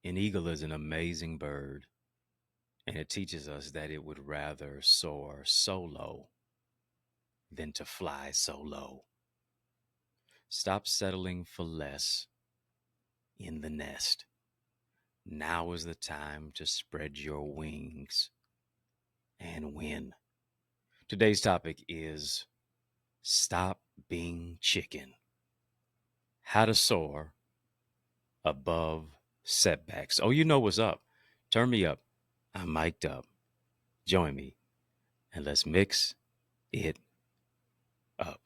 An eagle is an amazing bird, and it teaches us that it would rather soar solo than to fly so low. Stop settling for less in the nest. Now is the time to spread your wings and win. Today's topic is stop being chicken. How to soar above setbacks. Oh, you know what's up. Turn me up. I'm mic'd up. Join me and let's mix it up.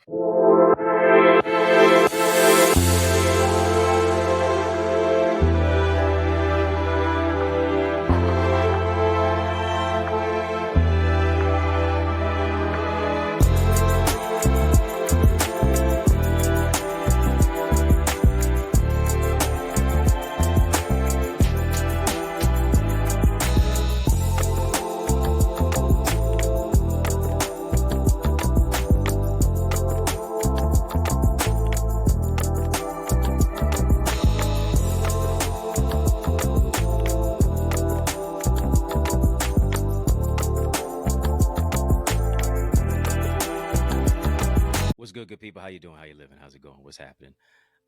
What's good people? How you doing? How you living? How's it going? What's happening?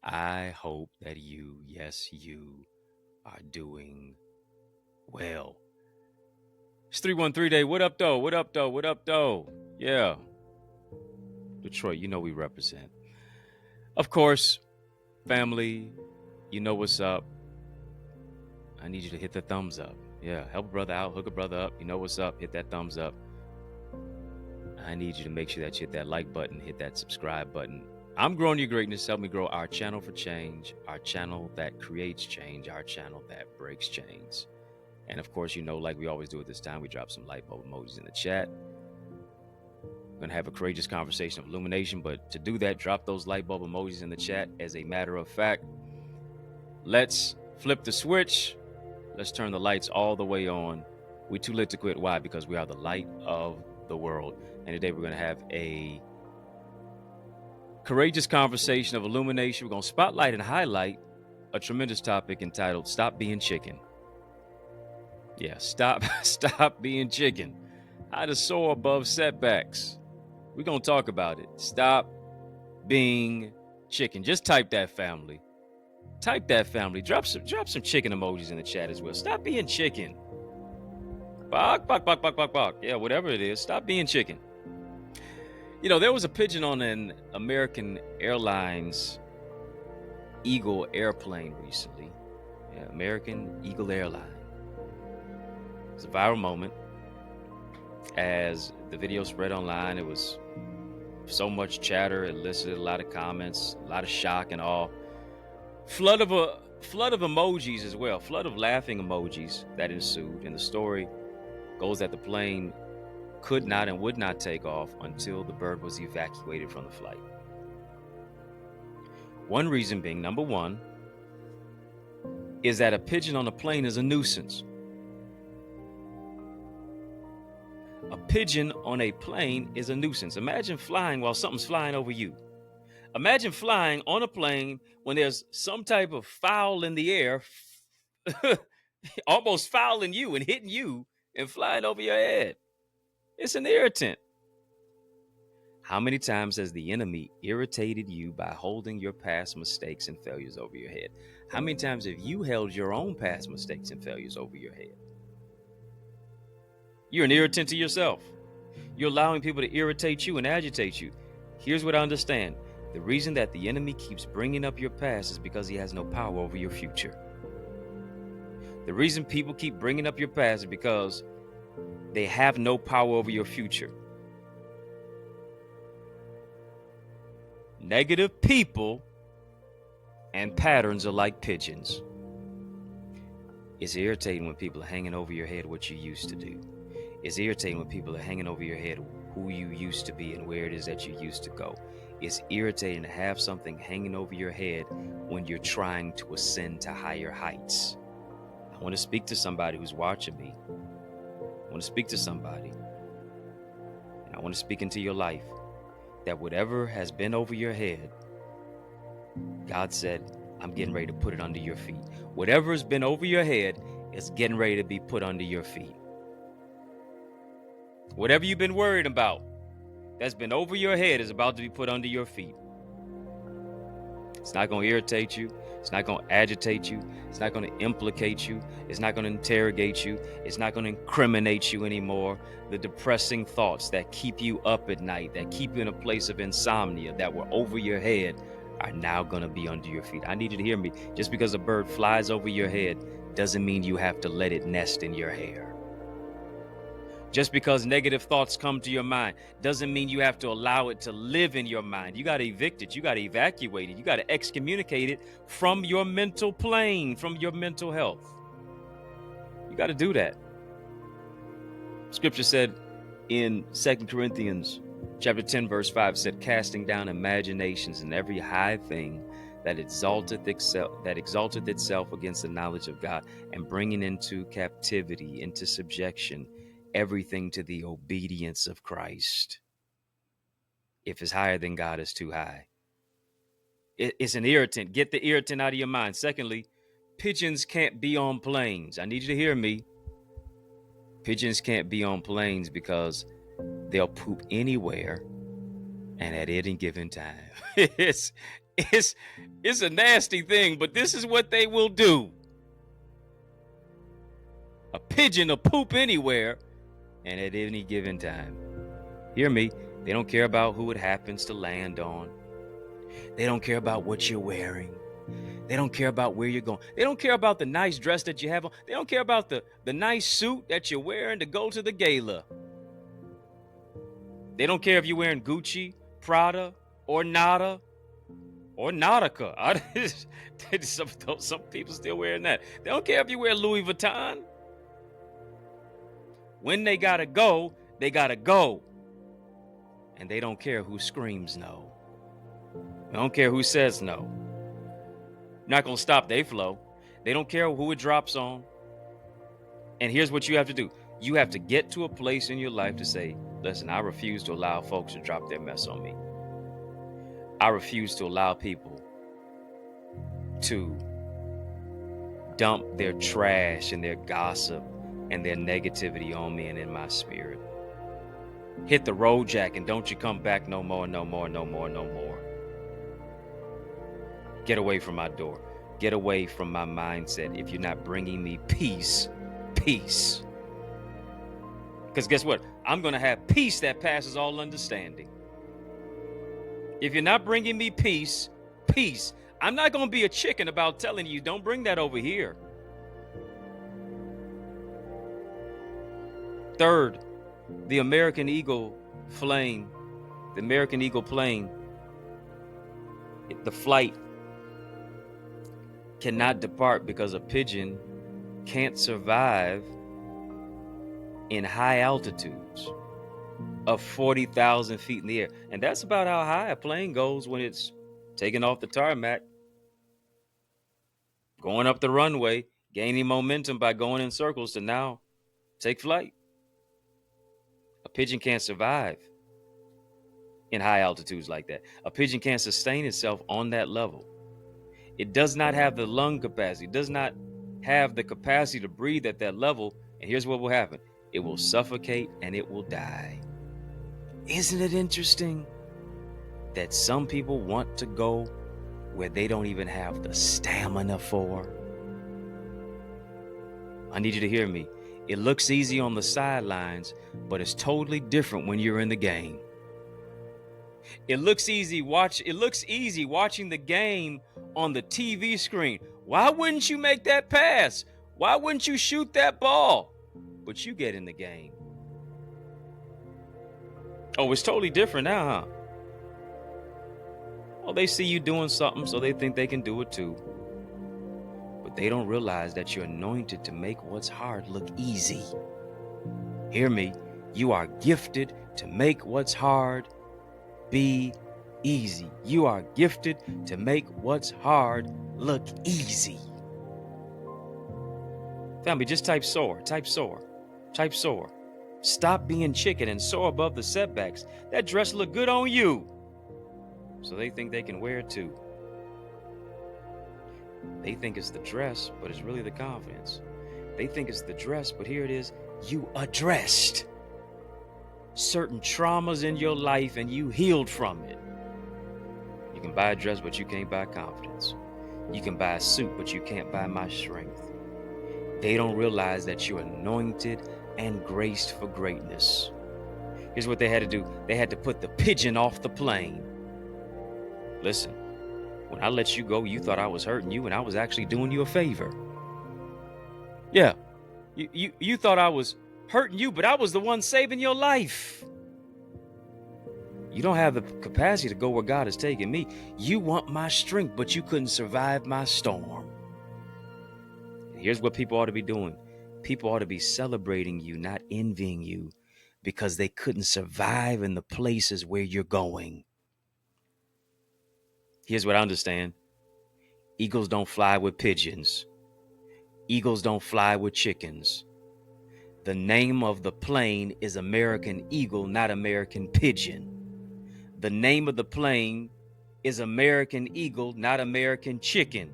I hope that you, yes, you are doing well. It's 313 day. What up, though? What up, though? What up, though? Yeah. Detroit, you know we represent. Of course, family, you know what's up. I need you to hit the thumbs up. Yeah, help a brother out, hook a brother up. You know what's up. Hit that thumbs up. I need you to make sure that you hit that like button, hit that subscribe button. I'm growing your greatness. Help me grow our channel for change, our channel that creates change, our channel that breaks chains. And of course, you know, like we always do at this time, we drop some light bulb emojis in the chat. We're going to have a courageous conversation of illumination. But to do that, drop those light bulb emojis in the chat. As a matter of fact, let's flip the switch. Let's turn the lights all the way on. We too lit to quit. Why? Because we are the light of the world. And today we're going to have a courageous conversation of illumination. We're going to spotlight and highlight a tremendous topic entitled Stop Being Chicken. Yeah, stop being chicken. How to soar above setbacks. We're going to talk about it. Stop being chicken. Just type that, family. Type that, family. Drop some chicken emojis in the chat as well. Stop being chicken. Bok, bok, bok, bok, bok, bok. Yeah, whatever it is. Stop being chicken. You know, there was a pigeon on an American Airlines Eagle airplane recently. Yeah, American Eagle Airline. It's a viral moment. As the video spread online, it was so much chatter, it elicited a lot of comments, a lot of shock and awe. Flood of emojis as well, flood of laughing emojis that ensued. And the story goes that the plane could not and would not take off until the bird was evacuated from the flight. One reason being, number one, is that a pigeon on a plane is a nuisance. A pigeon on a plane is a nuisance. Imagine flying while something's flying over you. Imagine flying on a plane when there's some type of foul in the air, almost fouling you and hitting you and flying over your head. It's an irritant. How many times has the enemy irritated you by holding your past mistakes and failures over your head? How many times have you held your own past mistakes and failures over your head? You're an irritant to yourself. You're allowing people to irritate you and agitate you. Here's what I understand. The reason that the enemy keeps bringing up your past is because he has no power over your future. The reason people keep bringing up your past is because they have no power over your future. Negative people and patterns are like pigeons. It's irritating when people are hanging over your head what you used to do. It's irritating when people are hanging over your head who you used to be and where it is that you used to go. It's irritating to have something hanging over your head when you're trying to ascend to higher heights. I want to speak to somebody who's watching me. I want to speak to somebody. And I want to speak into your life that whatever has been over your head, God said, I'm getting ready to put it under your feet. Whatever has been over your head is getting ready to be put under your feet. Whatever you've been worried about that's been over your head is about to be put under your feet. It's not going to irritate you. It's not going to agitate you. It's not going to implicate you. It's not going to interrogate you. It's not going to incriminate you anymore. The depressing thoughts that keep you up at night, that keep you in a place of insomnia, that were over your head, are now going to be under your feet. I need you to hear me. Just because a bird flies over your head doesn't mean you have to let it nest in your hair. Just because negative thoughts come to your mind doesn't mean you have to allow it to live in your mind. You got to evict it. You got to evacuate it. You got to excommunicate it from your mental plane, from your mental health. You got to do that. Scripture said in 2 Corinthians chapter 10, verse 5, said, casting down imaginations and every high thing that exalteth itself against the knowledge of God, and bringing into captivity, into subjection, everything to the obedience of Christ. If it's higher than God, it's too high. It's an irritant. Get the irritant out of your mind. Secondly, pigeons can't be on planes. I need you to hear me. Pigeons can't be on planes because they'll poop anywhere and at any given time. It's a nasty thing, but this is what they will do. A pigeon will poop anywhere and at any given time. Hear me. They don't care about who it happens to land on. They don't care about what you're wearing. They don't care about where you're going. They don't care about the nice dress that you have on. They don't care about the nice suit that you're wearing to go to the gala. They don't care if you're wearing Gucci, Prada, or Nada, or Nautica. Some people still wearing that. They don't care if you wear Louis Vuitton. When they gotta go, they gotta go. And they don't care who screams no. They don't care who says no. Not gonna stop their flow. They don't care who it drops on. And here's what you have to do. You have to get to a place in your life to say, listen, I refuse to allow folks to drop their mess on me. I refuse to allow people to dump their trash and their gossip and their negativity on me and in my spirit. Hit the road, Jack, and don't you come back no more, no more, no more, no more. Get away from my door. Get away from my mindset. If you're not bringing me peace, peace. Because guess what? I'm going to have peace that passes all understanding. If you're not bringing me peace, peace. I'm not going to be a chicken about telling you, don't bring that over here. Third, the American Eagle plane, the flight cannot depart because a pigeon can't survive in high altitudes of 40,000 feet in the air. And that's about how high a plane goes when it's taking off the tarmac, going up the runway, gaining momentum by going in circles to now take flight. A pigeon can't survive in high altitudes like that. A pigeon can't sustain itself on that level. It does not have the lung capacity, does not have the capacity to breathe at that level. And here's what will happen. It will suffocate and it will die. Isn't it interesting that some people want to go where they don't even have the stamina for? I need you to hear me. It looks easy on the sidelines, but it's totally different when you're in the game. It looks easy watching the game on the TV screen. Why wouldn't you make that pass? Why wouldn't you shoot that ball? But you get in the game. Oh, it's totally different now, huh? Well, they see you doing something, so they think they can do it too. But they don't realize that you're anointed to make what's hard look easy. Hear me. You are gifted to make what's hard be easy. You are gifted to make what's hard look easy. Family, just type soar, type soar, type soar. Stop being chicken and soar above the setbacks. That dress look good on you. So they think they can wear it too. They think it's the dress, but it's really the confidence. They think it's the dress, but here it is. You addressed certain traumas in your life and you healed from it. You can buy a dress, but you can't buy confidence. You can buy a suit, but you can't buy my strength. They don't realize that you're anointed and graced for greatness. Here's what they had to do. They had to put the pigeon off the plane. Listen, when I let you go, you thought I was hurting you, and I was actually doing you a favor. Yeah, you thought I was hurting you, but I was the one saving your life. You don't have the capacity to go where God has taken me. You want my strength, but you couldn't survive my storm. And here's what people ought to be doing. People ought to be celebrating you, not envying you, because they couldn't survive in the places where you're going. Here's what I understand. Eagles don't fly with pigeons. Eagles don't fly with chickens. The name of the plane is American Eagle, not American Pigeon. The name of the plane is American Eagle, not American Chicken.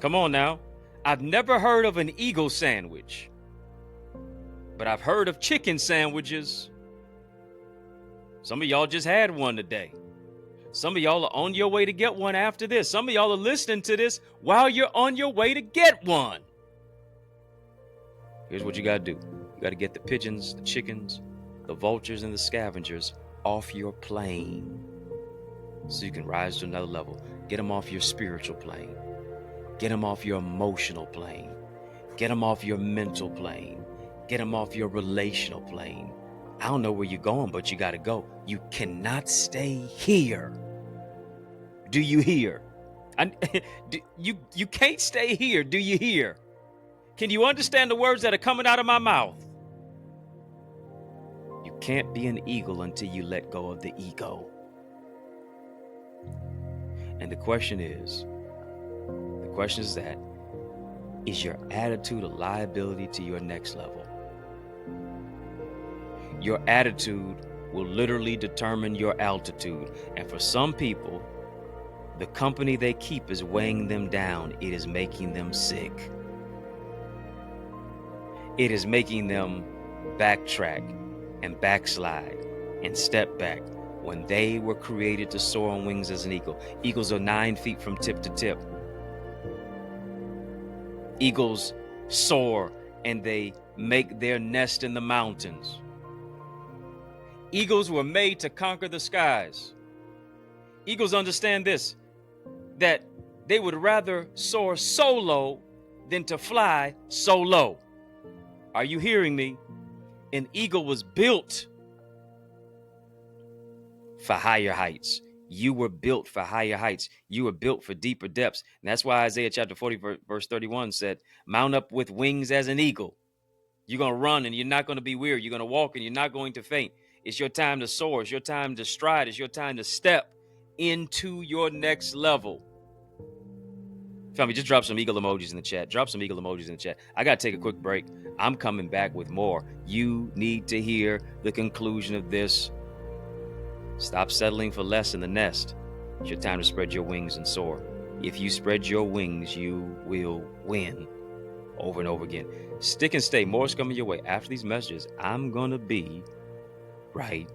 Come on now. I've never heard of an eagle sandwich, but I've heard of chicken sandwiches. Some of y'all just had one today. Some of y'all are on your way to get one after this. Some of y'all are listening to this while you're on your way to get one. Here's what you got to do. You got to get the pigeons, the chickens, the vultures, and the scavengers off your plane so you can rise to another level. Get them off your spiritual plane. Get them off your emotional plane. Get them off your mental plane. Get them off your relational plane. I don't know where you're going, but you got to go. You cannot stay here. Do you hear? You can't stay here. Do you hear? Can you understand the words that are coming out of my mouth? You can't be an eagle until you let go of the ego. And the question is that, is your attitude a liability to your next level? Your attitude will literally determine your altitude. And for some people, the company they keep is weighing them down. It is making them sick. It is making them backtrack and backslide and step back when they were created to soar on wings as an eagle. Eagles are 9 feet from tip to tip. Eagles soar and they make their nest in the mountains. Eagles were made to conquer the skies. Eagles understand this, that they would rather soar so low than to fly so low. Are you hearing me? An eagle was built for higher heights. You were built for higher heights. You were built for deeper depths. And that's why Isaiah chapter 40, verse 31 said, mount up with wings as an eagle. You're going to run and you're not going to be weary. You're going to walk and you're not going to faint. It's your time to soar. It's your time to stride. It's your time to step into your next level. Family, just drop some eagle emojis in the chat. Drop some eagle emojis in the chat. I got to take a quick break. I'm coming back with more. You need to hear the conclusion of this. Stop settling for less in the nest. It's your time to spread your wings and soar. If you spread your wings, you will win. Over and over again. Stick and stay. More is coming your way. After these messages, I'm going to be right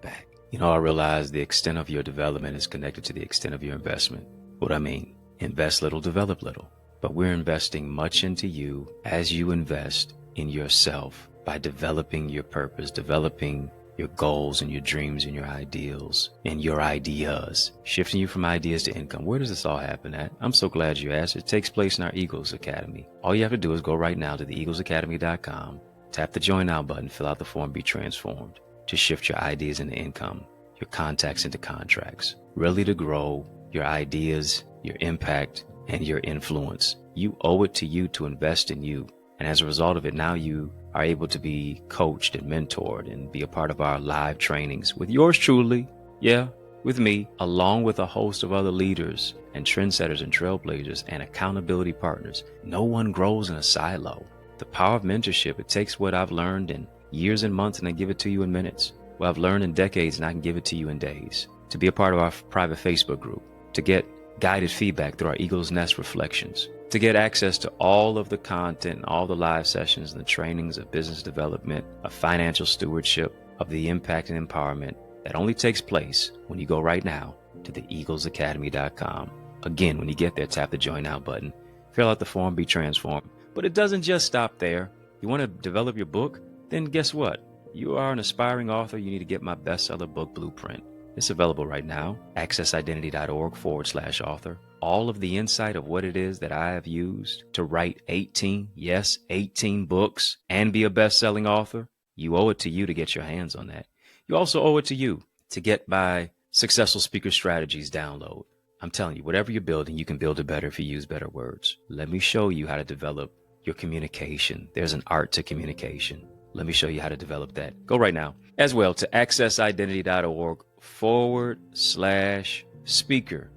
back. You know, I realize the extent of your development is connected to the extent of your investment. What I mean, invest little, develop little. But we're investing much into you as you invest in yourself by developing your purpose, developing your goals and your dreams and your ideals and your ideas, shifting you from ideas to income. Where does this all happen at? I'm so glad you asked. It takes place in our Eagles Academy. All you have to do is go right now to theeaglesacademy.com, tap the join now button, fill out the form, be transformed to shift your ideas into income, your contacts into contracts, really to grow your ideas, your impact, and your influence. You owe it to you to invest in you. And as a result of it, now you are able to be coached and mentored and be a part of our live trainings with yours truly. Yeah, with me, along with a host of other leaders and trendsetters and trailblazers and accountability partners. No one grows in a silo. The power of mentorship, it takes what I've learned in years and months and I give it to you in minutes. What I've learned in decades and I can give it to you in days. To be a part of our private Facebook group, to get guided feedback through our Eagle's Nest reflections. To get access to all of the content, all the live sessions and the trainings of business development, of financial stewardship, of the impact and empowerment that only takes place when you go right now to theeaglesacademy.com. Again, when you get there, tap the Join Now button, fill out the form, be transformed. But it doesn't just stop there. You want to develop your book? Then guess what? You are an aspiring author. You need to get my bestseller book blueprint. It's available right now. accessidentity.org/author. All of the insight of what it is that I have used to write 18 books and be a best-selling author. You owe it to you to get your hands on that. You also owe it to you to get my Successful Speaker Strategies download. I'm telling you, whatever you're building, you can build it better if you use better words. Let me show you how to develop your communication. There's an art to communication. Let me show you how to develop that. Go right now as well to accessidentity.org/speaker.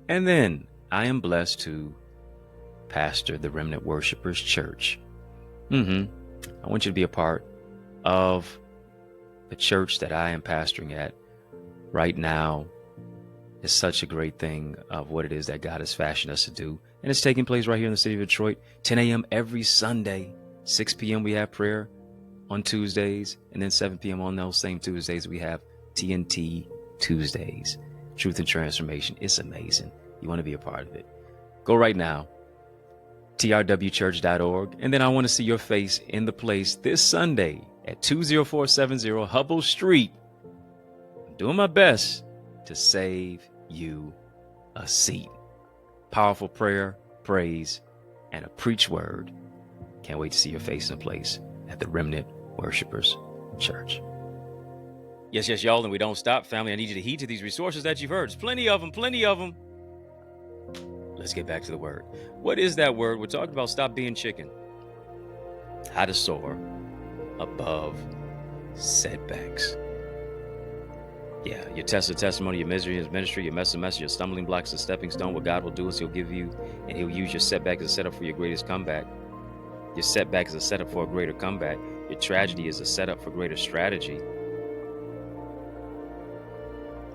And then I am blessed to pastor the Remnant Worshipers Church. I want you to be a part of the church that I am pastoring at right now. Is such a great thing of what it is that God has fashioned us to do. And it's taking place right here in the city of Detroit, 10 a.m. every Sunday. 6 p.m. we have prayer on Tuesdays. And then 7 p.m. on those same Tuesdays, we have TNT Tuesdays. Truth and Transformation. It's amazing. You want to be a part of it. Go right now, trwchurch.org. And then I want to see your face in the place this Sunday at 20470 Hubble Street. I'm doing my best to save you a seat. Powerful prayer, praise, and a preach word. Can't wait to see your face in place at the Remnant Worshipers Church. Yes, y'all, and we don't stop, family. I need you to heed to these resources that you've heard. There's plenty of them. Let's get back to the word. What is that word? We're talking about stop being chicken. How to soar above setbacks. Yeah, your test of testimony, your misery is ministry, your mess of message, your stumbling blocks is a stepping stone. What God will do is he'll give you, and he'll use your setback as a setup for your greatest comeback. Your setback is a setup for a greater comeback. Your tragedy is a setup for greater strategy.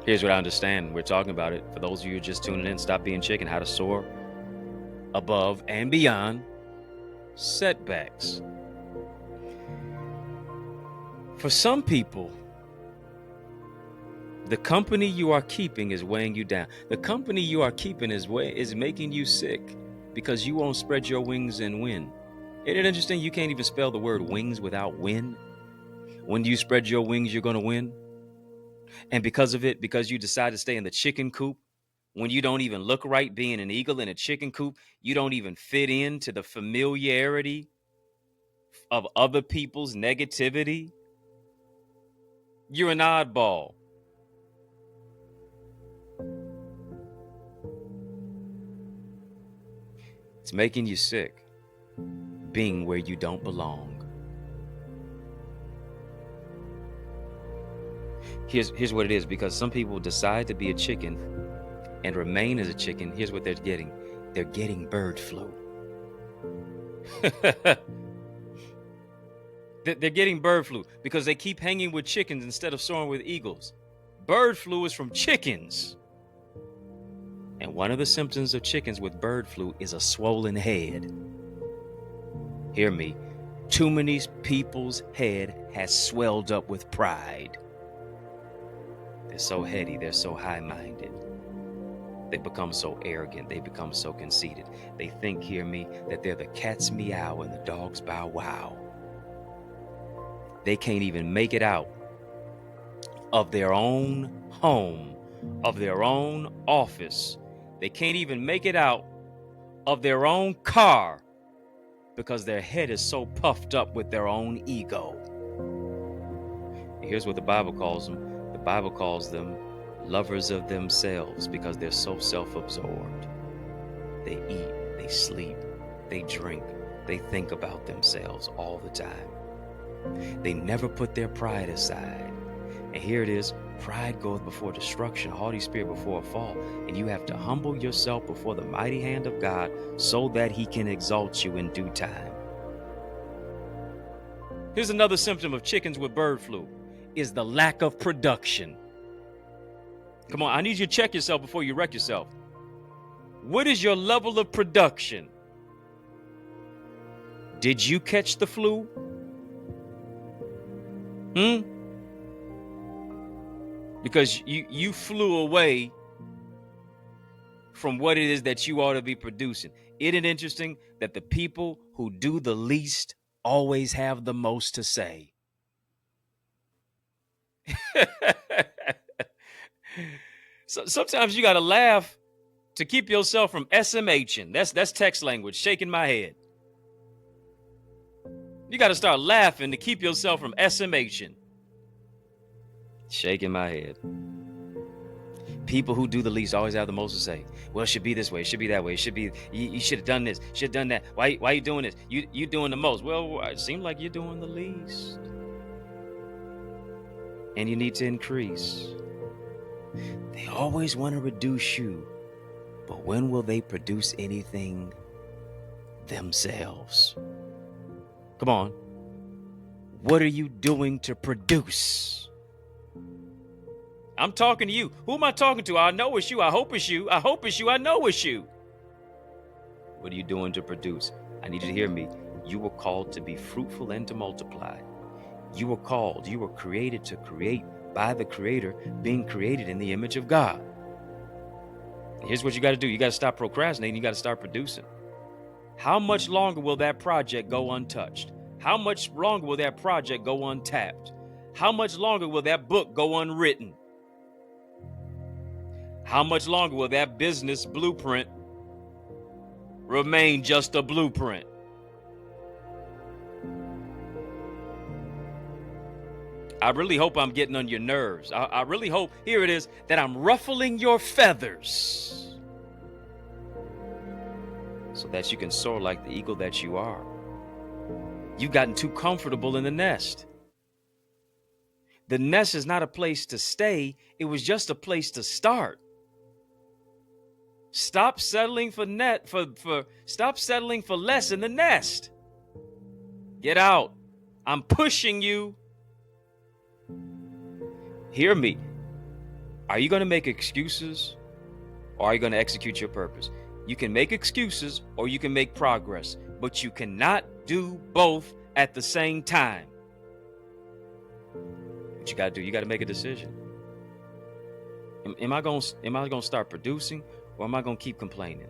Here's what I understand. We're talking about it. For those of you who are just tuning in, stop being chicken, how to soar above and beyond setbacks. For some people, the company you are keeping is weighing you down. The company you are keeping is making you sick because you won't spread your wings and win. Isn't it interesting? You can't even spell the word wings without win. When you spread your wings, you're going to win. And because of it, because you decide to stay in the chicken coop, when you don't even look right being an eagle in a chicken coop, you don't even fit into the familiarity of other people's negativity. You're an oddball. It's making you sick, being where you don't belong. Here's what it is, because some people decide to be a chicken and remain as a chicken. Here's what they're getting. They're getting bird flu. They're getting bird flu because they keep hanging with chickens instead of soaring with eagles. Bird flu is from chickens. And one of the symptoms of chickens with bird flu is a swollen head. Hear me. Too many people's head has swelled up with pride. They're so heady. They're so high-minded. They become so arrogant. They become so conceited. They think, hear me, that they're the cat's meow and the dog's bow wow. They can't even make it out of their own home, of their own office. They can't even make it out of their own car because their head is so puffed up with their own ego. And here's what the Bible calls them. The Bible calls them lovers of themselves because they're so self-absorbed. They eat, they sleep, they drink, they think about themselves all the time. They never put their pride aside. And here it is. Pride goeth before destruction, haughty spirit before a fall. And you have to humble yourself before the mighty hand of God so that he can exalt you in due time. Here's another symptom of chickens with bird flu, is the lack of production. Come on, I need you to check yourself before you wreck yourself. What is your level of production? Did you catch the flu? Because you flew away from what it is that you ought to be producing. Isn't it interesting that the people who do the least always have the most to say? So sometimes you got to laugh to keep yourself from SMHing. That's text language, shaking my head. You got to start laughing to keep yourself from SMHing. Shaking my head. People who do the least always have the most to say. Well, it should be this way. It should be that way. It should be, you should have done this. Should have done that. Why are you doing this? You doing the most. Well, it seems like you're doing the least. And you need to increase. They always want to reduce you. But when will they produce anything themselves? Come on. What are you doing to produce? I'm talking to you. Who am I talking to? I know it's you. I hope it's you. I hope it's you. I know it's you. What are you doing to produce? I need you to hear me. You were called to be fruitful and to multiply. You were called. You were created to create by the Creator, being created in the image of God. Here's what you got to do. You got to stop procrastinating. You got to start producing. How much longer will that project go untouched? How much longer will that project go untapped? How much longer will that book go unwritten? How much longer will that business blueprint remain just a blueprint? I really hope I'm getting on your nerves. I really hope, here it is, that I'm ruffling your feathers so that you can soar like the eagle that you are. You've gotten too comfortable in the nest. The nest is not a place to stay. It was just a place to start. Stop settling for stop settling for less in the nest. Get out. I'm pushing you. Hear me. Are you going to make excuses or are you going to execute your purpose? You can make excuses or you can make progress, but you cannot do both at the same time. What you got to do, you got to make a decision. Am I going to start producing or am I going to keep complaining?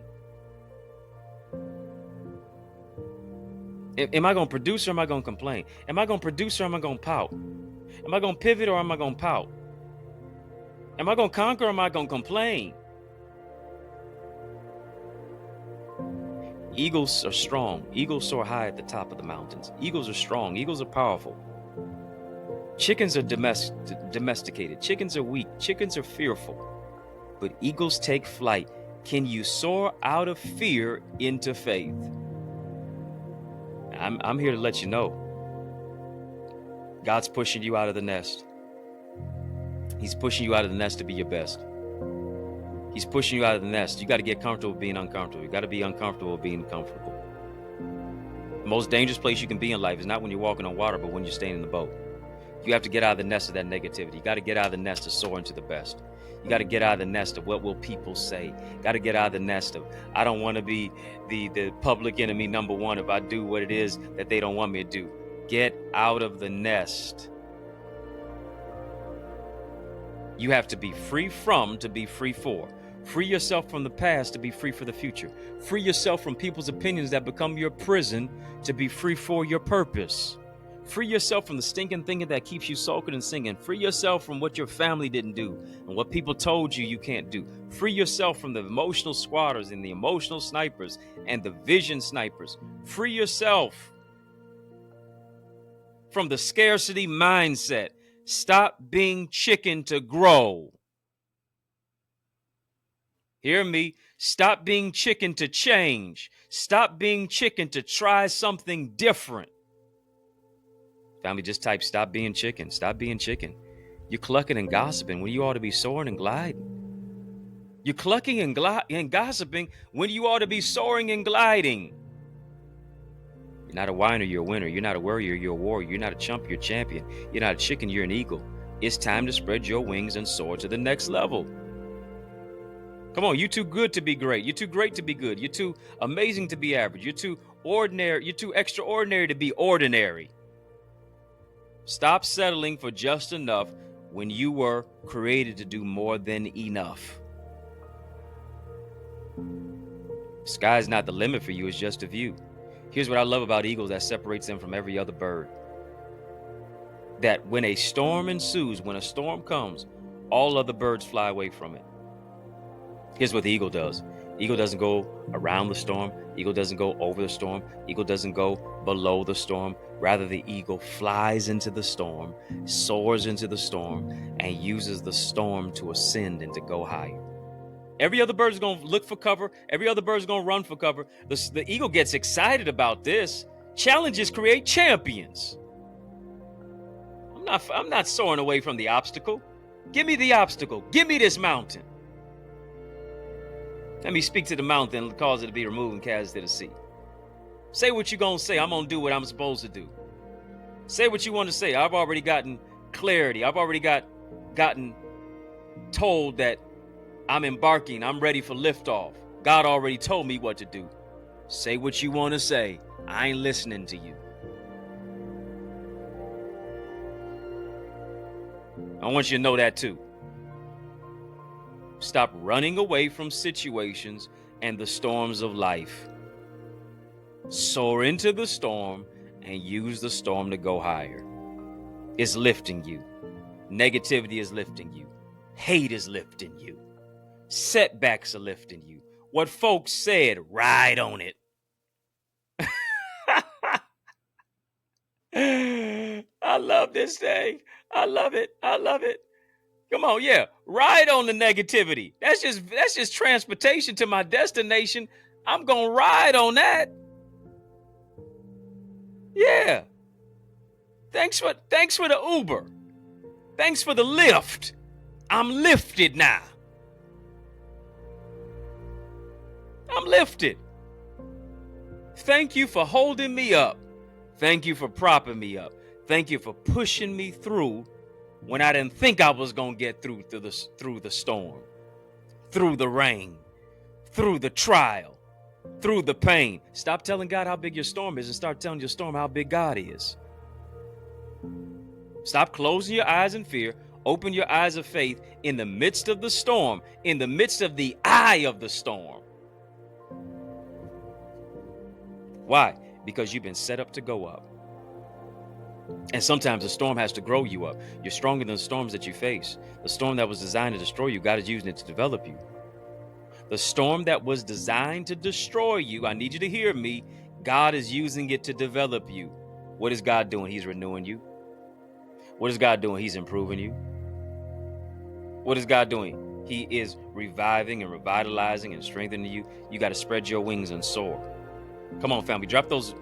Am I going to produce or am I going to complain? Am I going to produce or am I going to pout? Am I going to pivot or am I going to pout? Am I going to conquer or am I going to complain? Eagles are strong. Eagles soar high at the top of the mountains. Eagles are strong. Eagles are powerful. Chickens are domesticated. Chickens are weak. Chickens are fearful. But eagles take flight. Can you soar out of fear into faith? I'm here to let you know. God's pushing you out of the nest. He's pushing you out of the nest to be your best. He's pushing you out of the nest. You got to get comfortable being uncomfortable. You got to be uncomfortable being comfortable. The most dangerous place you can be in life is not when you're walking on water, but when you're staying in the boat. You have to get out of the nest of that negativity. You got to get out of the nest to soar into the best. You got to get out of the nest of what will people say. Got to get out of the nest of, I don't want to be the public enemy number one if I do what it is that they don't want me to do. Get out of the nest. You have to be free from to be free for. Free yourself from the past to be free for the future. Free yourself from people's opinions that become your prison to be free for your purpose. Free yourself from the stinking thinking that keeps you sulking and singing. Free yourself from what your family didn't do and what people told you can't do. Free yourself from the emotional squatters and the emotional snipers and the vision snipers. Free yourself from the scarcity mindset. Stop being chicken to grow. Hear me? Stop being chicken to change. Stop being chicken to try something different. Family, just type stop being chicken. Stop being chicken. You're clucking and gossiping when you ought to be soaring and gliding. You're clucking and gossiping when you ought to be soaring and gliding. You're not a whiner, you're a winner. You're not a worrier, you're a warrior. You're not a chump, you're a champion. You're not a chicken, you're an eagle. It's time to spread your wings and soar to the next level. Come on, you're too good to be great. You're too great to be good. You're too amazing to be average. You're too ordinary. You're too extraordinary to be ordinary. Stop settling for just enough when you were created to do more than enough. Sky's not the limit for you, it's just a view. Here's what I love about eagles that separates them from every other bird. That when a storm ensues, when a storm comes, all other birds fly away from it. Here's what the eagle does. Eagle doesn't go around the storm. Eagle doesn't go over the storm. Eagle doesn't go below the storm. Rather, the eagle flies into the storm, soars into the storm, and uses the storm to ascend and to go higher. Every other bird is going to look for cover. Every other bird is going to run for cover. The eagle gets excited about this. Challenges create champions. I'm not soaring away from the obstacle. Give me the obstacle. Give me this mountain. Let me speak to the mountain and cause it to be removed and cast to the sea. Say what you're going to say. I'm going to do what I'm supposed to do. Say what you want to say. I've already gotten clarity. I've already gotten told that I'm embarking. I'm ready for liftoff. God already told me what to do. Say what you want to say. I ain't listening to you. I want you to know that too. Stop running away from situations and the storms of life. Soar into the storm and use the storm to go higher. It's lifting you. Negativity is lifting you. Hate is lifting you. Setbacks are lifting you. What folks said, ride on it. I love this thing. I love it. I love it. Come on, yeah. Ride on the negativity. That's just transportation to my destination. I'm gonna ride on that. Yeah. Thanks for the Uber. Thanks for the lift. I'm lifted now. I'm lifted. Thank you for holding me up. Thank you for propping me up. Thank you for pushing me through when I didn't think I was going to get through the storm, through the rain, through the trial, through the pain. Stop telling God how big your storm is and start telling your storm how big God is. Stop closing your eyes in fear. Open your eyes of faith in the midst of the storm, in the midst of the eye of the storm. Why? Because you've been set up to go up. And sometimes the storm has to grow you up. You're stronger than the storms that you face. The storm that was designed to destroy you, God is using it to develop you. The storm that was designed to destroy you, I need you to hear me, God is using it to develop you. What is God doing? He's renewing you. What is God doing? He's improving you. What is God doing? He is reviving and revitalizing and strengthening you. You got to spread your wings and soar. Come on, family. Drop those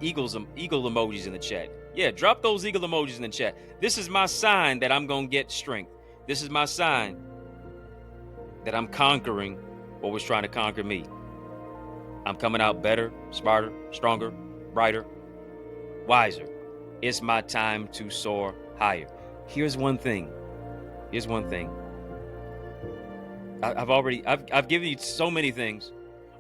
eagle emojis in the chat. Yeah, drop those eagle emojis in the chat. This is my sign that I'm going to get strength. This is my sign that I'm conquering what was trying to conquer me. I'm coming out better, smarter, stronger, brighter, wiser. It's my time to soar higher. Here's one thing. I've given you so many things.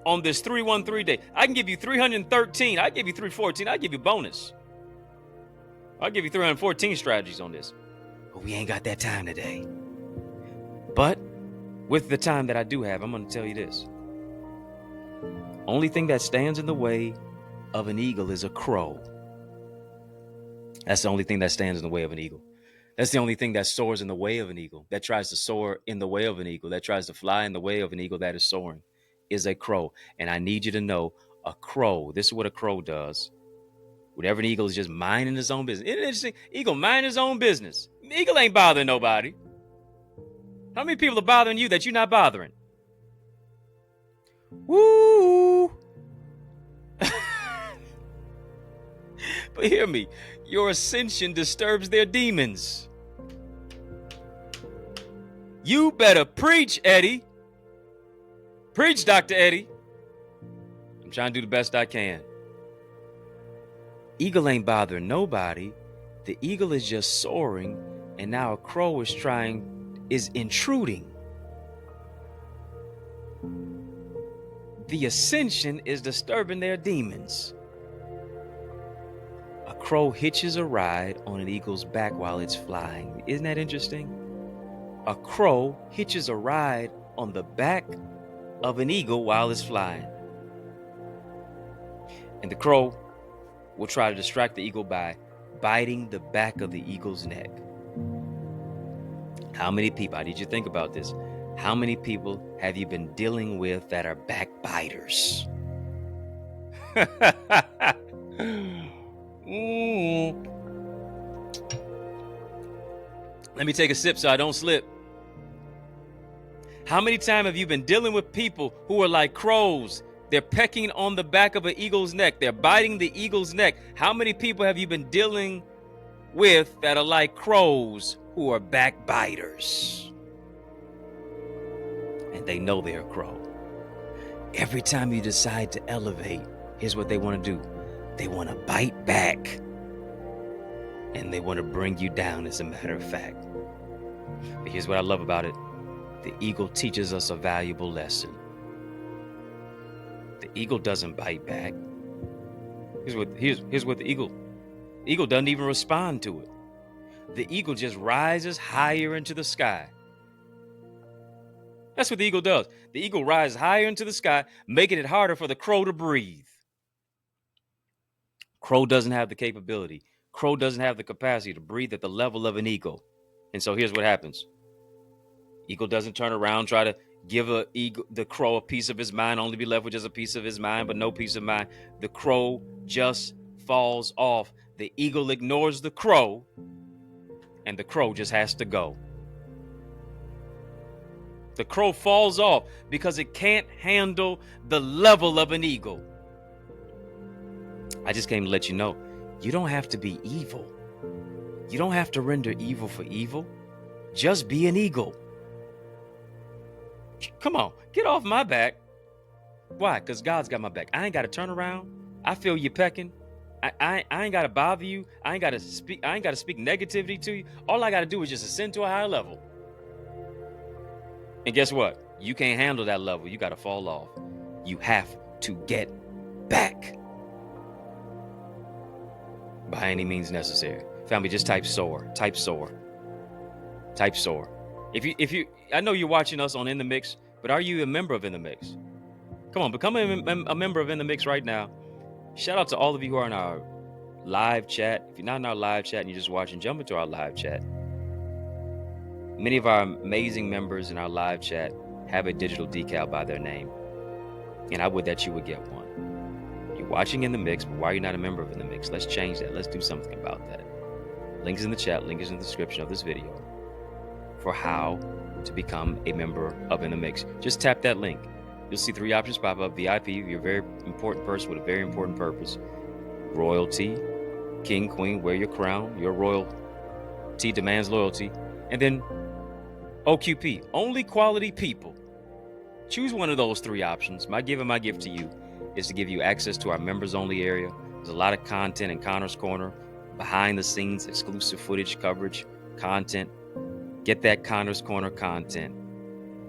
On this 313 day, I can give you 313. I give you 314. I give you bonus. I'll give you 314 strategies on this. But we ain't got that time today. But with the time that I do have, I'm going to tell you this. Only thing that stands in the way of an eagle is a crow. That's the only thing that stands in the way of an eagle. That's the only thing that soars in the way of an eagle, that tries to soar in the way of an eagle, that tries to fly in the way of an eagle that is soaring, is a crow. And I need you to know, a crow, this is what a crow does. Whenever an eagle is just minding his own business. Isn't it interesting? Eagle mind his own business. Eagle ain't bothering nobody. How many people are bothering you that you're not bothering? Woo! But hear me, your ascension disturbs their demons. You better preach, Eddie. Preach, Dr. Eddie. I'm trying to do the best I can. Eagle ain't bothering nobody. The eagle is just soaring, and now a crow is intruding. The ascension is disturbing their demons. A crow hitches a ride on an eagle's back while it's flying. Isn't that interesting? A crow hitches a ride on the back of an eagle while it's flying. And the crow will try to distract the eagle by biting the back of the eagle's neck. How many people, I need you to think about this. How many people have you been dealing with that are backbiters? Let me take a sip so I don't slip. How many times have you been dealing with people who are like crows? They're pecking on the back of an eagle's neck. They're biting the eagle's neck. How many people have you been dealing with that are like crows who are backbiters? And they know they're a crow. Every time you decide to elevate, here's what they want to do. They want to bite back. And they want to bring you down, as a matter of fact. But here's what I love about it. The eagle teaches us a valuable lesson. The eagle doesn't bite back. Here's what the eagle doesn't even respond to it. The eagle just rises higher into the sky. That's what the eagle does. The eagle rises higher into the sky, making it harder for the crow to breathe. Crow doesn't have the capability. Crow doesn't have the capacity to breathe at the level of an eagle. And so here's what happens. Eagle doesn't turn around, try to give the crow a piece of his mind, only be left with just a piece of his mind, but no piece of mind. The crow just falls off. The eagle ignores the crow, and the crow just has to go. The crow falls off because it can't handle the level of an eagle. I just came to let you know, you don't have to be evil. You don't have to render evil for evil. Just be an eagle. Come on, get off my back. Why? Because God's got my back. I ain't got to turn around. I feel you pecking. I ain't got to bother you. I ain't got to speak negativity to you. All I got to do is just ascend to a higher level. And guess what? You can't handle that level. You got to fall off. You have to get back. By any means necessary. Family, just type soar. Type soar. Type soar. If you, I know you're watching us on In the Mix, but are you a member of In the Mix? Come on, become a member of In the Mix right now. Shout out to all of you who are in our live chat. If you're not in our live chat and you're just watching, jump into our live chat. Many of our amazing members in our live chat have a digital decal by their name, and I would that you would get one. You're watching In the Mix, but why are you not a member of In the Mix? Let's change that. Let's do something about that. Link is in the chat. Link is in the description of this video for how to become a member of In the Mix. Just tap that link. You'll see 3 options pop up. VIP, you're a very important person with a very important purpose. Royalty, king, queen, wear your crown. Your royalty demands loyalty. And then OQP, only quality people. Choose one of those 3 options. My gift to you is to give you access to our members only area. There's a lot of content in Connor's Corner, behind the scenes, exclusive footage, coverage, content. Get that Connor's Corner content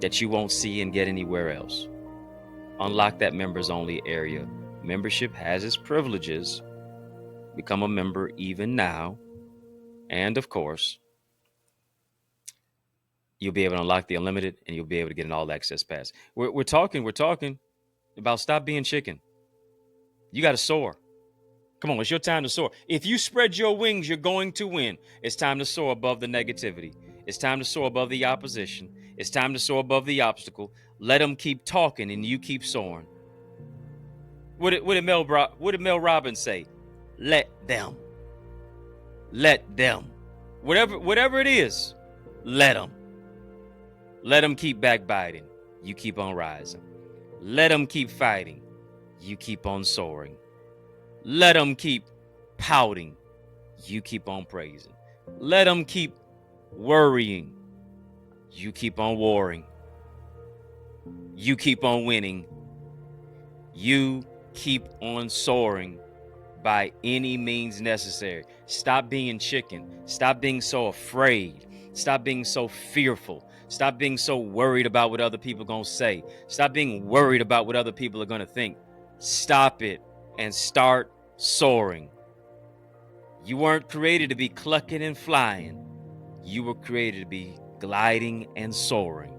that you won't see and get anywhere else. Unlock that members only area. Membership has its privileges. Become a member even now. And of course, you'll be able to unlock the unlimited and you'll be able to get an all access pass. We're talking about stop being chicken. You got to soar. Come on, it's your time to soar. If you spread your wings, you're going to win. It's time to soar above the negativity. It's time to soar above the opposition. It's time to soar above the obstacle. Let them keep talking and you keep soaring. What did Mel Robbins say? Let them. Let them. Whatever it is, let them. Let them keep backbiting. You keep on rising. Let them keep fighting. You keep on soaring. Let them keep pouting. You keep on praising. Let them keep worrying. You keep on warring. You keep on winning. You keep on soaring by any means necessary. Stop being chicken. Stop being so afraid. Stop being so fearful. Stop being so worried about what other people are going to say. Stop being worried about what other people are going to think. Stop it and start soaring. You weren't created to be clucking and flying. You were created to be gliding and soaring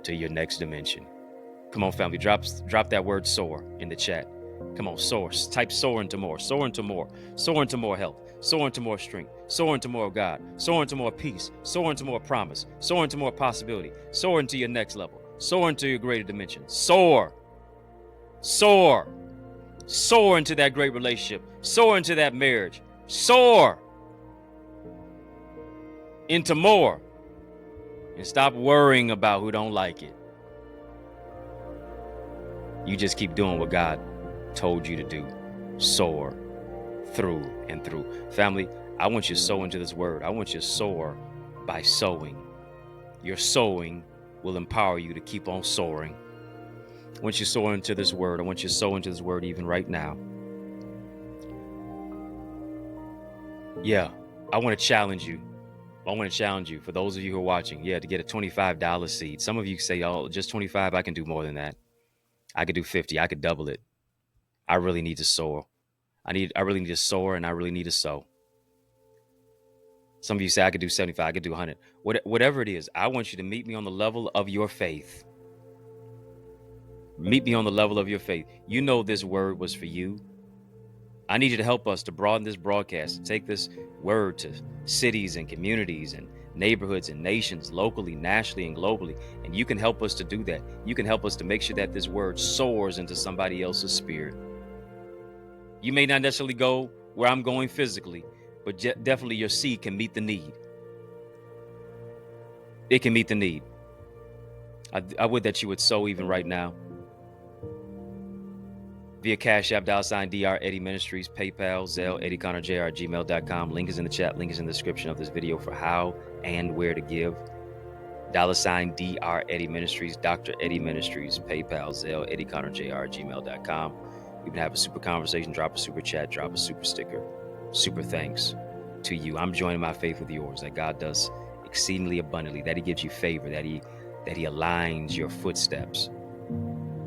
to your next dimension. Come on, family, drop that word soar in the chat. Come on, soar. Type soar into more. Soar into more. Soar into more health. Soar into more strength. Soar into more God. Soar into more peace. Soar into more promise. Soar into more possibility. Soar into your next level. Soar into your greater dimension. Soar. Soar. Soar into that great relationship. Soar into that marriage. Soar into more. And stop worrying about who don't like it. You just keep doing what God told you to do. Soar through and through. Family, I want you to sow into this word. I want you to soar by sowing. Your sowing will empower you to keep on soaring. I want you to sow into this word. I want you to sow into this word even right now. Yeah, I want to challenge you. I want to challenge you, for those of you who are watching, to get a $25 seed. Some of you say, oh, just 25. I can do more than that. I could do 50. I could double it. I really need to soar. I really need to soar, and I really need to sow. Some of you say I could do 75. I could do 100. Whatever it is, I want you to meet me on the level of your faith. Meet me on the level of your faith. You know this word was for you. I need you to help us to broaden this broadcast, to take this word to cities and communities and neighborhoods and nations, locally, nationally, and globally. And you can help us to do that. You can help us to make sure that this word soars into somebody else's spirit. You may not necessarily go where I'm going physically, but definitely your seed can meet the need. It can meet the need. I would that you would sow even right now. Via Cash App, $Dr. Eddie Ministries, PayPal, Zelle, EddieConnorJr, gmail.com. Link is in the chat. Link is in the description of this video for how and where to give. $Dr. Eddie Ministries, Dr. Eddie Ministries, PayPal, Zelle, EddieConnorJr, gmail.com. You can have a super conversation, drop a super chat, drop a super sticker. Super thanks to you. I'm joining my faith with yours, that God does exceedingly abundantly, that he gives you favor, that he aligns your footsteps,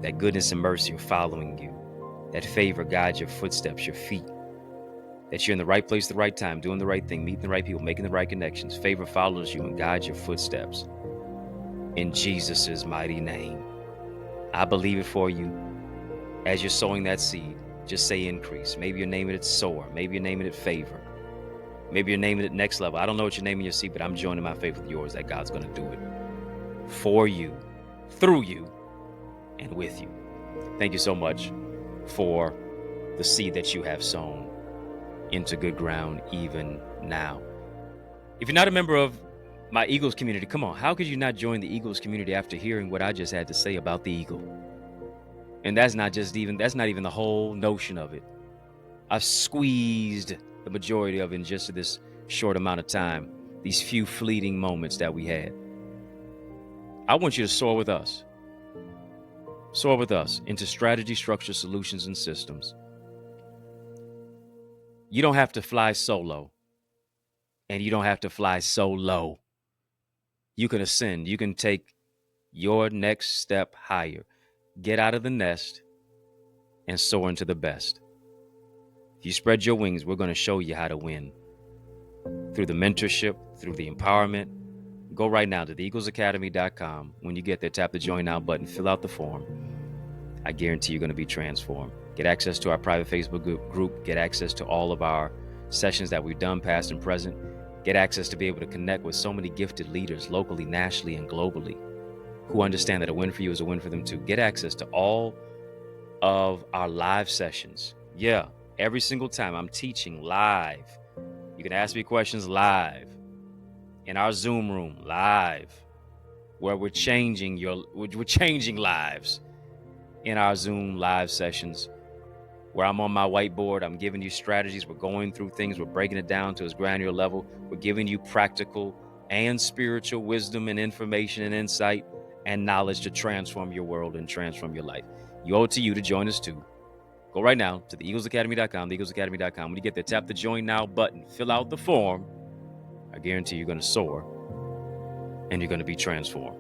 that goodness and mercy are following you, that favor guides your footsteps, your feet, that you're in the right place at the right time, doing the right thing, meeting the right people, making the right connections. Favor follows you and guides your footsteps. In Jesus' mighty name, I believe it for you. As you're sowing that seed, just say increase. Maybe you're naming it soar. Maybe you're naming it favor. Maybe you're naming it next level. I don't know what you're naming your seed, but I'm joining my faith with yours that God's going to do it for you, through you, and with you. Thank you so much for the seed that you have sown into good ground even now. If you're not a member of my Eagles community, come on, how could you not join the Eagles community after hearing what I just had to say about the eagle? And that's not even the whole notion of it. I've squeezed the majority of it in just this short amount of time, these few fleeting moments that we had. I want you to soar with us. Soar with us into strategy, structure, solutions, and systems. You don't have to fly solo, and you don't have to fly so low. You can ascend. You can take your next step higher. Get out of the nest and soar into the best. If you spread your wings, we're going to show you how to win through the mentorship, through the empowerment. Go right now to theeaglesacademy.com. When you get there, tap the Join Now button, fill out the form. I guarantee you're going to be transformed. Get access to our private Facebook group. Get access to all of our sessions that we've done, past and present. Get access to be able to connect with so many gifted leaders locally, nationally, and globally who understand that a win for you is a win for them too. Get access to all of our live sessions. Yeah, every single time I'm teaching live. You can ask me questions live in our Zoom room, live, where we're changing lives in our Zoom live sessions, where I'm on my whiteboard. I'm giving you strategies. We're going through things. We're breaking it down to its granular level. We're giving you practical and spiritual wisdom and information and insight and knowledge to transform your world and transform your life. You owe it to you to join us too. Go right now to theeaglesacademy.com, theeaglesacademy.com. When you get there, tap the Join Now button, fill out the form. I guarantee you're going to soar and you're going to be transformed.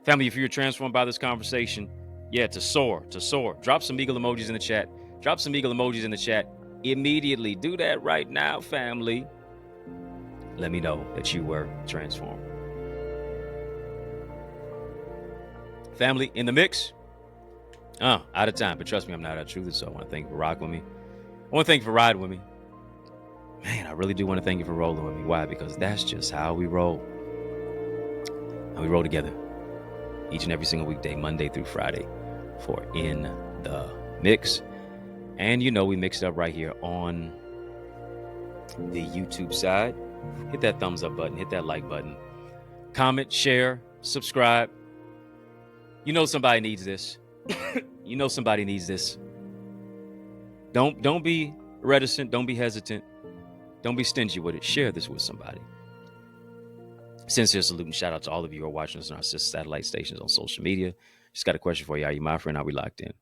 Family, if you're transformed by this conversation, to soar. Drop some eagle emojis in the chat. Immediately. Do that right now, family. Let me know that you were transformed. Family, in the mix. Out of time, but trust me, I'm not out of truth, so I want to thank you for rocking with me. I want to thank you for riding with me. Man, I really do want to thank you for rolling with me. Why? Because that's just how we roll. And we roll together each and every single weekday, Monday through Friday, for In the Mix. And we mixed up right here on the YouTube side. Hit that thumbs up button, hit that like button, comment, share, subscribe. Somebody needs this. Somebody needs this. Don't be reticent, don't be hesitant, don't be stingy with it. Share this with somebody. Sincere salute and shout out to all of you who are watching us on our sister satellite stations on social media. Just got a question for you. Are you my friend? Are we locked in?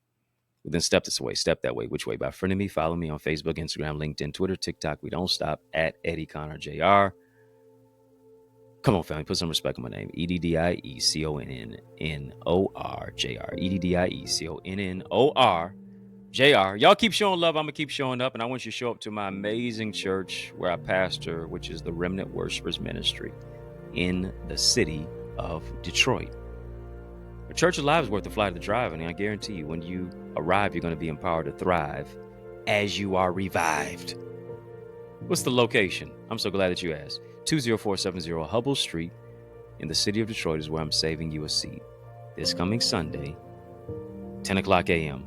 Well, then step this way, step that way. Which way? By friending me, follow me on Facebook, Instagram, LinkedIn, Twitter, TikTok. We don't stop at EddieConnorJr. Come on, family, put some respect on my name. EddieConnorJr. EddieConnorJr. Y'all keep showing love. I'm going to keep showing up. And I want you to show up to my amazing church where I pastor, which is the Remnant Worshipers Ministry in the city of Detroit. A church alive is worth the flight of the drive. And I guarantee you, when you arrive, you're going to be empowered to thrive as you are revived. What's the location? I'm so glad that you asked. 20470 Hubble Street in the city of Detroit is where I'm saving you a seat. This coming Sunday, 10 o'clock a.m.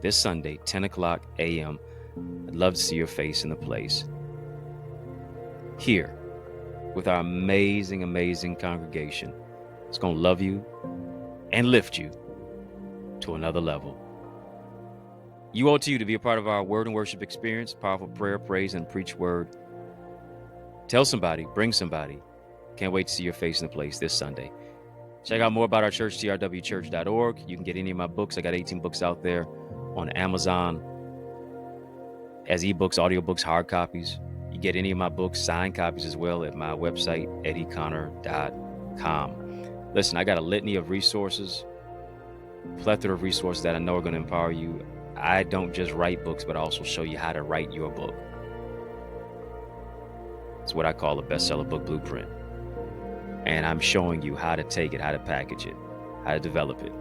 This Sunday, 10 o'clock a.m. I'd love to see your face in the place. Here, with our amazing, amazing congregation. It's going to love you and lift you to another level. You owe to you to be a part of our word and worship experience, powerful prayer, praise, and preach word. Tell somebody, bring somebody. Can't wait to see your face in the place this Sunday. Check out more about our church, trwchurch.org. You can get any of my books. I got 18 books out there on Amazon as ebooks, audiobooks, hard copies. You get any of my books, signed copies as well at my website, EddieConnor.com. Listen, I got a litany of resources, plethora of resources that I know are going to empower you. I don't just write books, but I also show you how to write your book. It's what I call a bestseller book blueprint. And I'm showing you how to take it, how to package it, how to develop it,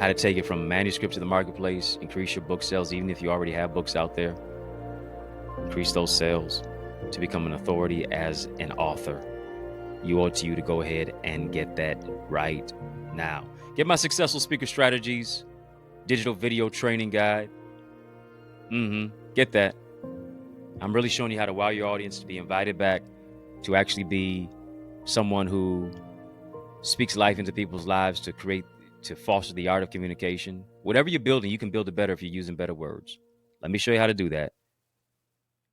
how to take it from manuscript to the marketplace, increase your book sales, even if you already have books out there, increase those sales to become an authority as an author. You owe it to you to go ahead and get that right now. Get my Successful Speaker Strategies, digital video training guide. Get that. I'm really showing you how to wow your audience, to be invited back, to actually be someone who speaks life into people's lives, to foster the art of communication. Whatever you're building, you can build it better if you're using better words. Let me show you how to do that.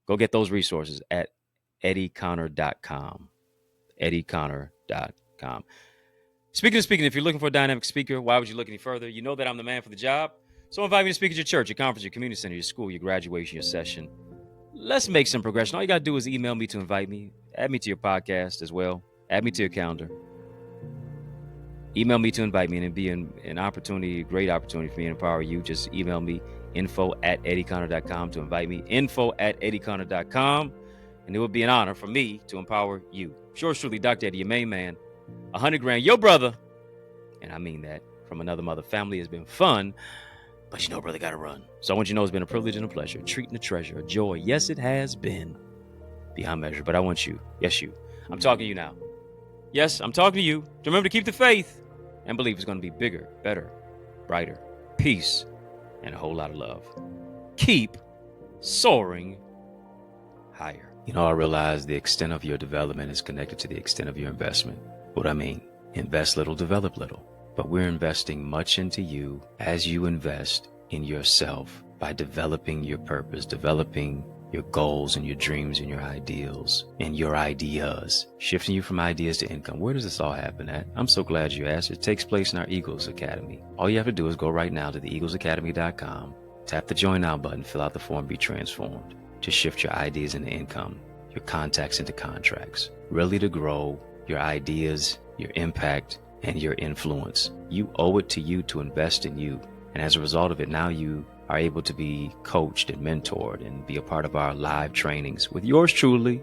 Go get those resources at EddieConnor.com. EddieConnor.com. Speaking, if you're looking for a dynamic speaker, why would you look any further? You know that I'm the man for the job. So invite me to speak at your church, your conference, your community center, your school, your graduation, your session. Let's make some progression. All you got to do is email me to invite me. Add me to your podcast as well. Add me to your calendar. Email me to invite me, and it'd be an opportunity, a great opportunity for me to empower you. Just email me, info@EddieConnor.com, to invite me, info@EddieConnor.com, and it would be an honor for me to empower you. Yours truly, Dr. Eddie, your main man. 100 grand, your brother. And I mean that from another mother. Family has been fun, but brother, got to run. So I want you to know it's been a privilege and a pleasure, a treat and a treasure, a joy. Yes, it has been beyond measure, but I want you, yes, you. I'm talking to you now. Yes, I'm talking to you. To remember to keep the faith and believe it's going to be bigger, better, brighter, peace, and a whole lot of love. Keep soaring higher. I realize the extent of your development is connected to the extent of your investment. What I mean, invest little, develop little. But we're investing much into you as you invest in yourself by developing your purpose, developing your goals and your dreams and your ideals and your ideas, shifting you from ideas to income. Where does this all happen at? I'm so glad you asked. It takes place in our Eagles Academy. All you have to do is go right now to theeaglesacademy.com, tap the join now button, fill out the form, be transformed to shift your ideas into income, your contacts into contracts, really to grow your ideas, your impact, and your influence. You owe it to you to invest in you. And as a result of it, now you are able to be coached and mentored and be a part of our live trainings with yours truly,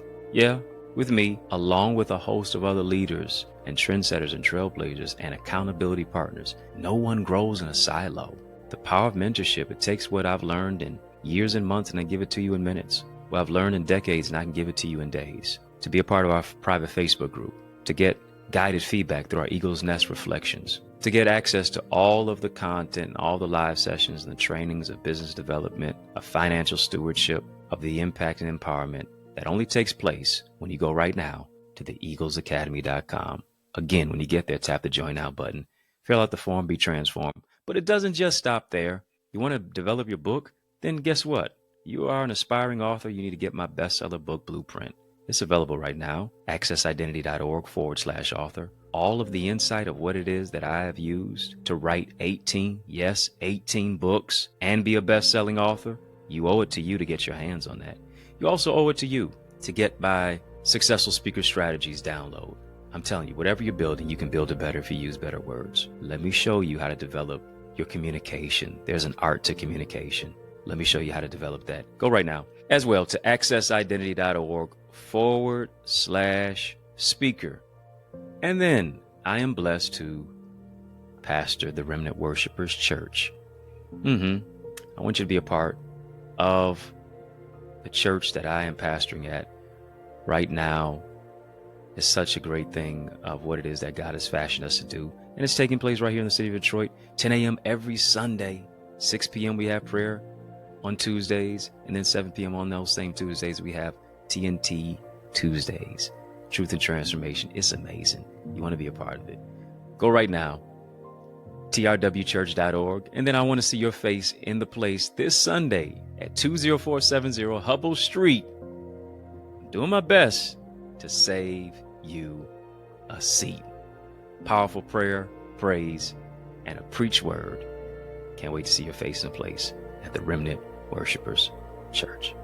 with me, along with a host of other leaders and trendsetters and trailblazers and accountability partners. No one grows in a silo. The power of mentorship, it takes what I've learned in years and months and I give it to you in minutes. What I've learned in decades and I can give it to you in days. To be a part of our private Facebook group, to get guided feedback through our Eagle's Nest reflections, to get access to all of the content, all the live sessions and the trainings of business development, of financial stewardship, of the impact and empowerment that only takes place when you go right now to theeaglesacademy.com. Again, when you get there, tap the join now button, fill out the form, be transformed. But it doesn't just stop there. You want to develop your book? Then guess what? You are an aspiring author. You need to get my bestseller book blueprint. It's available right now. accessidentity.org/author. All of the insight of what it is that I have used to write 18 books and be a best-selling author. You owe it to you to get your hands on that. You also owe it to you to get my Successful Speaker Strategies download. I'm telling you, whatever you're building, you can build it better if you use better words. Let me show you how to develop your communication. There's an art to communication. Let me show you how to develop that. Go right now as well to accessidentity.org/speaker. And then I am blessed to pastor the Remnant Worshipers Church. I want you to be a part of the church that I am pastoring at right now. Is such a great thing of what it is that God has fashioned us to do. And it's taking place right here in the city of Detroit, 10 a.m. every Sunday. 6 p.m. we have prayer on Tuesdays. And then 7 p.m. on those same Tuesdays, we have TNT Tuesdays. Truth and Transformation. It's amazing. You want to be a part of it. Go right now, trwchurch.org. And then I want to see your face in the place this Sunday at 20470 Hubble Street. I'm doing my best to save you a seat. Powerful prayer, praise, and a preached word. Can't wait to see your face in place at the Remnant Worshipers Church.